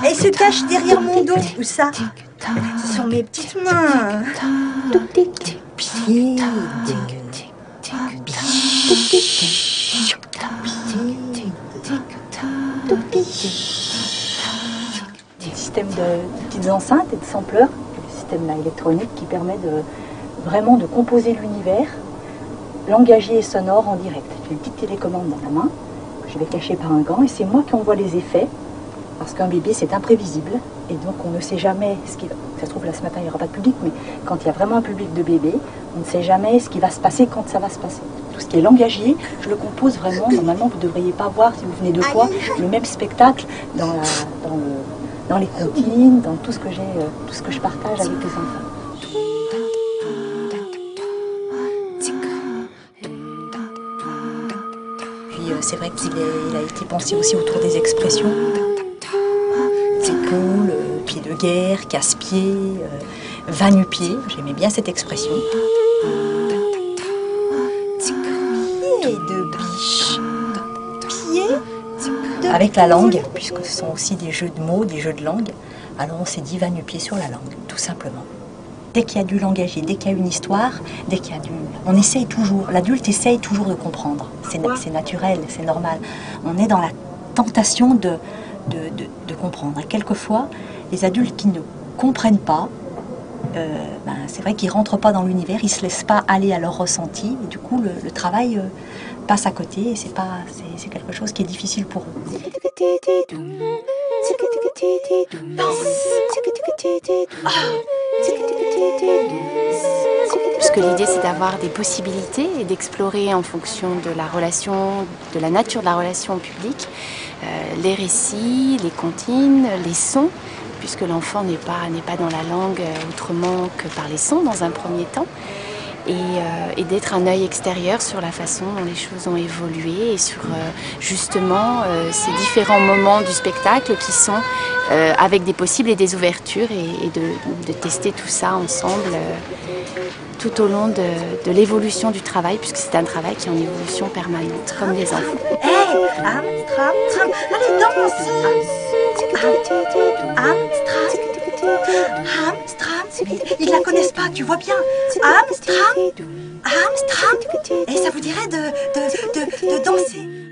Elle se cache derrière mon dos. Où ça? Ce sont mes petites mains. Pied. Le système de petites enceintes et de sampleurs, le système électronique qui permet vraiment de composer l'univers, langagier et sonore en direct. J'ai une petite télécommande dans la main que je vais cacher par un gant et c'est moi qui envoie les effets parce qu'un bébé c'est imprévisible et donc on ne sait jamais ce qui va. Ça se trouve là ce matin il n'y aura pas de public, mais quand il y a vraiment un public de bébés, on ne sait jamais ce qui va se passer quand ça va se passer. Tout ce qui est langagier, je le compose vraiment. Normalement vous ne devriez pas voir, si vous venez de fois, le même spectacle dans les comptines, dans tout ce que je partage avec les enfants. Puis c'est vrai qu'il a été pensé aussi autour des expressions. Épaule, pied de guerre, casse-pied, va nu-pied. J'aimais bien cette expression. Pied de biche. Pied de... Avec la langue, puisque ce sont aussi des jeux de mots, des jeux de langue. Alors on s'est dit va nu-pied sur la langue, tout simplement. Dès qu'il y a du langagier, dès qu'il y a une histoire, dès qu'il y a on essaye toujours, l'adulte essaye toujours de comprendre. C'est naturel, c'est normal. On est dans la tentation de comprendre. Et quelquefois, les adultes qui ne comprennent pas, c'est vrai qu'ils ne rentrent pas dans l'univers, ils ne se laissent pas aller à leur ressenti, et du coup, le travail passe à côté, et c'est quelque chose qui est difficile pour eux. Parce que l'idée c'est d'avoir des possibilités et d'explorer en fonction de la relation, de la nature de la relation au public, les récits, les comptines, les sons, puisque l'enfant n'est pas dans la langue autrement que par les sons dans un premier temps, et d'être un œil extérieur sur la façon dont les choses ont évolué et sur justement ces différents moments du spectacle qui sont avec des possibles et des ouvertures et de tester tout ça ensemble tout au long de l'évolution du travail, puisque c'est un travail qui est en évolution permanente, comme les enfants. Hey, Amstram, allez danse. Amstram, ils la connaissent pas, tu vois bien. Amstram, et ça vous dirait de danser.